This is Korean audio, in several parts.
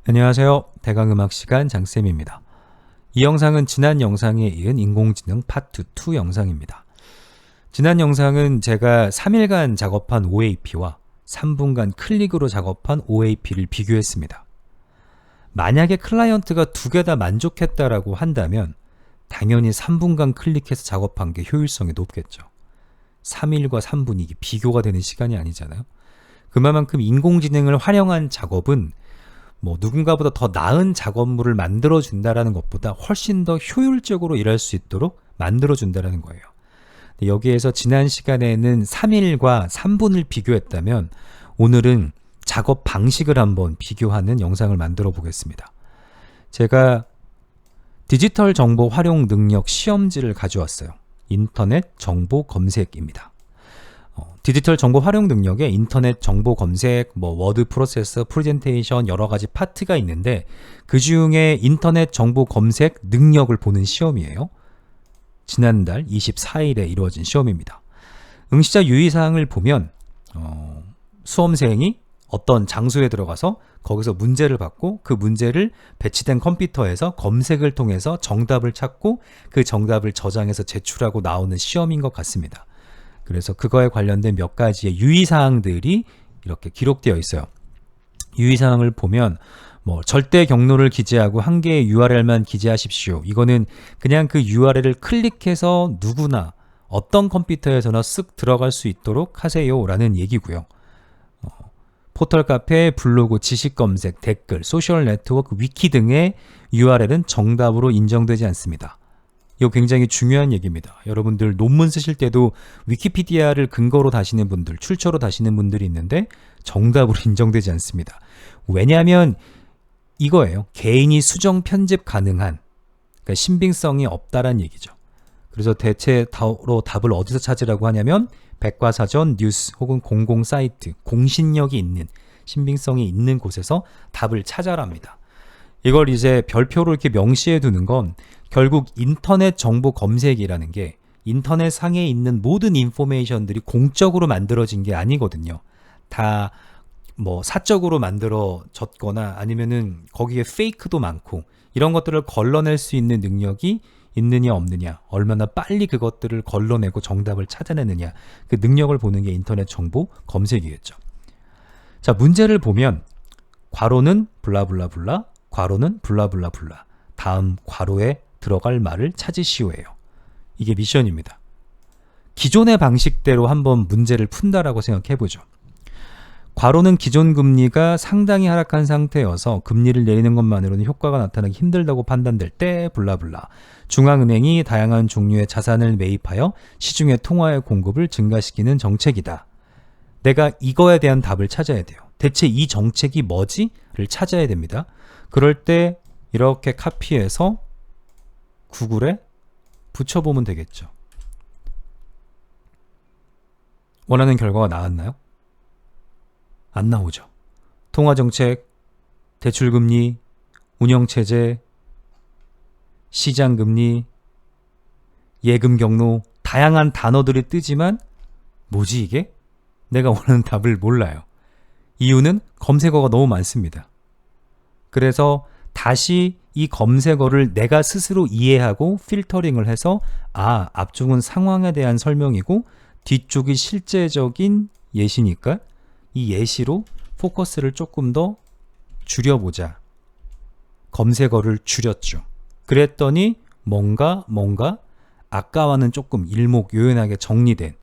안녕하세요. 대강음악 시간 장쌤입니다. 이 영상은 지난 영상에 이은 인공지능 파트 2 영상입니다. 지난 영상은 제가 3일간 작업한 OAP와 3분간 클릭으로 작업한 OAP를 비교했습니다. 만약에 클라이언트가 두 개 다 만족했다라고 한다면 당연히 3분간 클릭해서 작업한 게 효율성이 높겠죠. 3일과 3분 이게 비교가 되는 시간이 아니잖아요. 그만큼 인공지능을 활용한 작업은 누군가보다 더 나은 작업물을 만들어준다라는 것보다 훨씬 더 효율적으로 일할 수 있도록 만들어준다라는 거예요. 여기에서 지난 시간에는 3일과 3분을 비교했다면 오늘은 작업 방식을 한번 비교하는 영상을 만들어 보겠습니다. 제가 디지털 정보 활용 능력 시험지를 가져왔어요. 인터넷 정보 검색입니다. 디지털 정보 활용 능력에 인터넷 정보 검색, 워드 프로세서, 프레젠테이션 여러 가지 파트가 있는데 그 중에 인터넷 정보 검색 능력을 보는 시험이에요. 지난달 24일에 이루어진 시험입니다. 응시자 유의사항을 보면 수험생이 어떤 장소에 들어가서 거기서 문제를 받고 그 문제를 배치된 컴퓨터에서 검색을 통해서 정답을 찾고 그 정답을 저장해서 제출하고 나오는 시험인 것 같습니다. 그래서 그거에 관련된 몇 가지의 유의사항들이 이렇게 기록되어 있어요. 유의사항을 보면 절대 경로를 기재하고 한 개의 URL만 기재하십시오. 이거는 그냥 그 URL을 클릭해서 누구나 어떤 컴퓨터에서나 쓱 들어갈 수 있도록 하세요 라는 얘기고요. 포털 카페, 블로그, 지식 검색, 댓글, 소셜 네트워크, 위키 등의 URL은 정답으로 인정되지 않습니다. 이거 굉장히 중요한 얘기입니다. 여러분들 논문 쓰실 때도 위키피디아를 근거로 다시는 분들, 출처로 다시는 분들이 있는데 정답으로 인정되지 않습니다. 왜냐하면 이거예요. 개인이 수정 편집 가능한, 그러니까 신빙성이 없다란 얘기죠. 그래서 대체 답을 어디서 찾으라고 하냐면 백과사전, 뉴스 혹은 공공 사이트, 공신력이 있는, 신빙성이 있는 곳에서 답을 찾아랍니다. 이걸 이제 별표로 이렇게 명시해 두는 건 결국 인터넷 정보 검색이라는 게 인터넷 상에 있는 모든 인포메이션들이 공적으로 만들어진 게 아니거든요. 다 사적으로 만들어졌거나 아니면은 거기에 페이크도 많고 이런 것들을 걸러낼 수 있는 능력이 있느냐 없느냐, 얼마나 빨리 그것들을 걸러내고 정답을 찾아내느냐, 그 능력을 보는 게 인터넷 정보 검색이겠죠. 자, 문제를 보면 괄호는 블라블라블라, 괄호는 블라블라블라, 다음 괄호에 들어갈 말을 찾으시오예요. 이게 미션입니다. 기존의 방식대로 한번 문제를 푼다라고 생각해보죠. 괄호는 기존 금리가 상당히 하락한 상태여서 금리를 내리는 것만으로는 효과가 나타나기 힘들다고 판단될 때 블라블라, 중앙은행이 다양한 종류의 자산을 매입하여 시중의 통화의 공급을 증가시키는 정책이다. 내가 이거에 대한 답을 찾아야 돼요. 대체 이 정책이 뭐지? 를 찾아야 됩니다. 그럴 때 이렇게 카피해서 구글에 붙여보면 되겠죠. 원하는 결과가 나왔나요? 안 나오죠. 통화정책, 대출금리, 운영체제, 시장금리, 예금경로, 다양한 단어들이 뜨지만 뭐지 이게? 내가 원하는 답을 몰라요. 이유는 검색어가 너무 많습니다. 그래서 다시 이 검색어를 내가 스스로 이해하고 필터링을 해서 앞쪽은 상황에 대한 설명이고 뒤쪽이 실제적인 예시니까 이 예시로 포커스를 조금 더 줄여보자. 검색어를 줄였죠. 그랬더니 뭔가 아까와는 조금 일목요연하게 정리된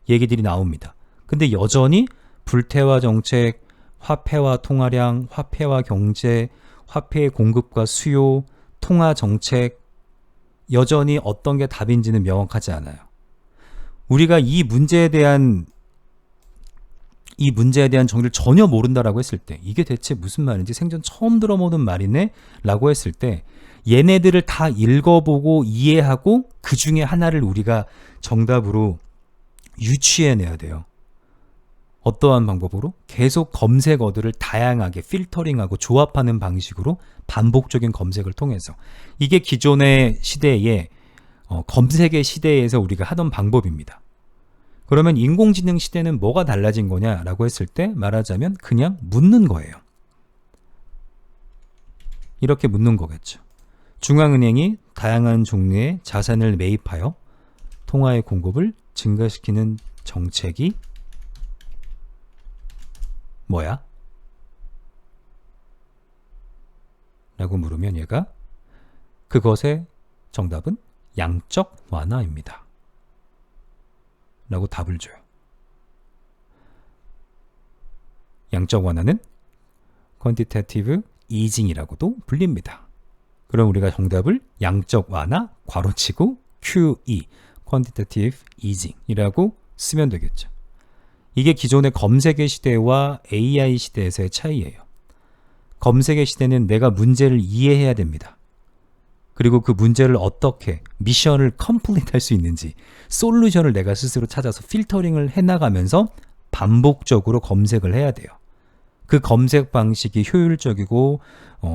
얘기들이 나옵니다. 근데 여전히 불태화 정책, 화폐와 통화량, 화폐와 경제, 화폐의 공급과 수요, 통화 정책, 여전히 어떤 게 답인지는 명확하지 않아요. 우리가 이 문제에 대한 정의를 전혀 모른다라고 했을 때 이게 대체 무슨 말인지 생전 처음 들어보는 말이네 라고 했을 때 얘네들을 다 읽어보고 이해하고 그 중에 하나를 우리가 정답으로 유추해내야 돼요. 어떠한 방법으로? 계속 검색어들을 다양하게 필터링하고 조합하는 방식으로 반복적인 검색을 통해서. 이게 기존의 시대에 검색의 시대에서 우리가 하던 방법입니다. 그러면 인공지능 시대는 뭐가 달라진 거냐라고 했을 때 말하자면 그냥 묻는 거예요. 이렇게 묻는 거겠죠. 중앙은행이 다양한 종류의 자산을 매입하여 통화의 공급을 증가시키는 정책이 뭐야? 라고 물으면 얘가 그것의 정답은 양적 완화입니다. 라고 답을 줘요. 양적 완화는 quantitative easing이라고도 불립니다. 그럼 우리가 정답을 양적 완화 괄호치고 QE quantitative easing이라고 쓰면 되겠죠. 이게 기존의 검색의 시대와 AI 시대에서의 차이예요. 검색의 시대는 내가 문제를 이해해야 됩니다. 그리고 그 문제를 어떻게 미션을 컴플리트 할 수 있는지 솔루션을 내가 스스로 찾아서 필터링을 해나가면서 반복적으로 검색을 해야 돼요. 그 검색 방식이 효율적이고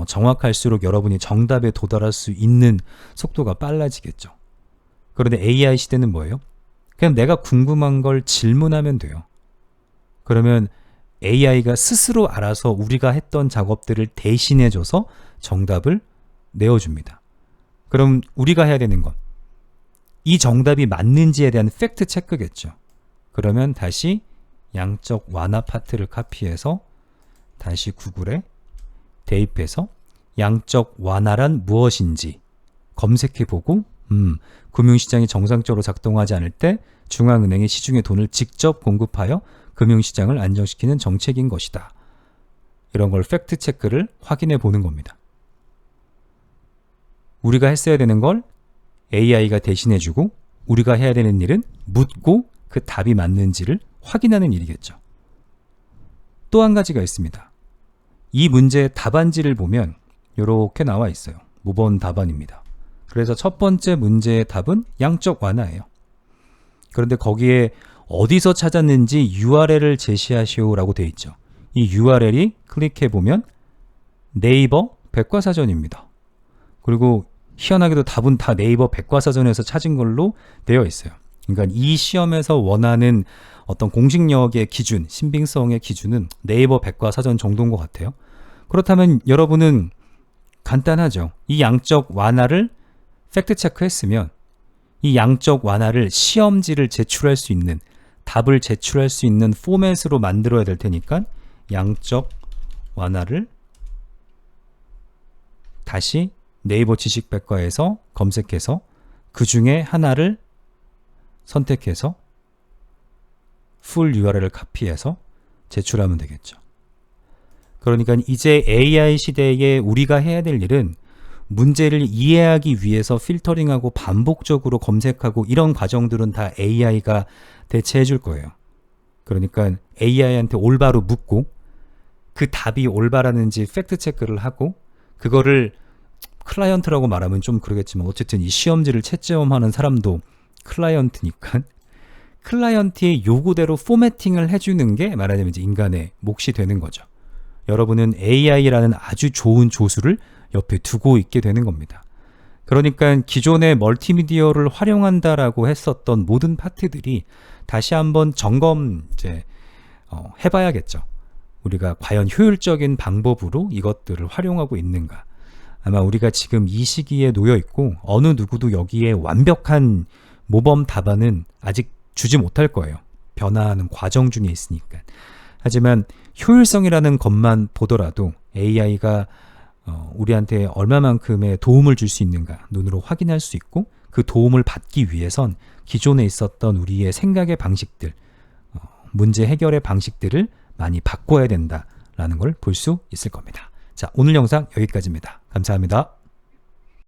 정확할수록 여러분이 정답에 도달할 수 있는 속도가 빨라지겠죠. 그런데 AI 시대는 뭐예요? 그냥 내가 궁금한 걸 질문하면 돼요. 그러면 AI가 스스로 알아서 우리가 했던 작업들을 대신해줘서 정답을 내어줍니다. 그럼 우리가 해야 되는 건 이 정답이 맞는지에 대한 팩트 체크겠죠. 그러면 다시 양적 완화 파트를 카피해서 다시 구글에 대입해서 양적 완화란 무엇인지 검색해보고 금융시장이 정상적으로 작동하지 않을 때 중앙은행이 시중에 돈을 직접 공급하여 금융시장을 안정시키는 정책인 것이다. 이런 걸 팩트 체크를 확인해 보는 겁니다. 우리가 했어야 되는 걸 AI가 대신해주고 우리가 해야 되는 일은 묻고 그 답이 맞는지를 확인하는 일이겠죠. 또 한 가지가 있습니다. 이 문제의 답안지를 보면 이렇게 나와 있어요. 모범 답안입니다. 그래서 첫 번째 문제의 답은 양적 완화예요. 그런데 거기에 어디서 찾았는지 URL을 제시하시오 라고 되어 있죠. 이 URL이 클릭해보면 네이버 백과사전입니다. 그리고 희한하게도 답은 다 네이버 백과사전에서 찾은 걸로 되어 있어요. 그러니까 이 시험에서 원하는 어떤 공식력의 기준, 신빙성의 기준은 네이버 백과사전 정도인 것 같아요. 그렇다면 여러분은 간단하죠. 이 양적 완화를 팩트 체크했으면 이 양적 완화를 시험지를 제출할 수 있는, 답을 제출할 수 있는 포맷으로 만들어야 될 테니까 양적 완화를 다시 네이버 지식백과에서 검색해서 그 중에 하나를 선택해서 풀 URL을 카피해서 제출하면 되겠죠. 그러니까 이제 AI 시대에 우리가 해야 될 일은 문제를 이해하기 위해서 필터링하고 반복적으로 검색하고 이런 과정들은 다 AI가 대체해 줄 거예요. 그러니까 AI한테 올바로 묻고 그 답이 올바라는지 팩트 체크를 하고 그거를 클라이언트라고 말하면 좀 그러겠지만 어쨌든 이 시험지를 채점하는 사람도 클라이언트니까 클라이언트의 요구대로 포매팅을 해주는 게 말하자면 이제 인간의 몫이 되는 거죠. 여러분은 AI라는 아주 좋은 조수를 옆에 두고 있게 되는 겁니다. 그러니까 기존의 멀티미디어를 활용한다라고 했었던 모든 파트들이 다시 한번 점검 해봐야겠죠. 우리가 과연 효율적인 방법으로 이것들을 활용하고 있는가. 아마 우리가 지금 이 시기에 놓여 있고 어느 누구도 여기에 완벽한 모범 답안은 아직 주지 못할 거예요. 변화하는 과정 중에 있으니까. 하지만 효율성이라는 것만 보더라도 AI가 우리한테 얼마만큼의 도움을 줄 수 있는가 눈으로 확인할 수 있고 그 도움을 받기 위해선 기존에 있었던 우리의 생각의 방식들, 문제 해결의 방식들을 많이 바꿔야 된다라는 걸 볼 수 있을 겁니다. 자, 오늘 영상 여기까지입니다. 감사합니다.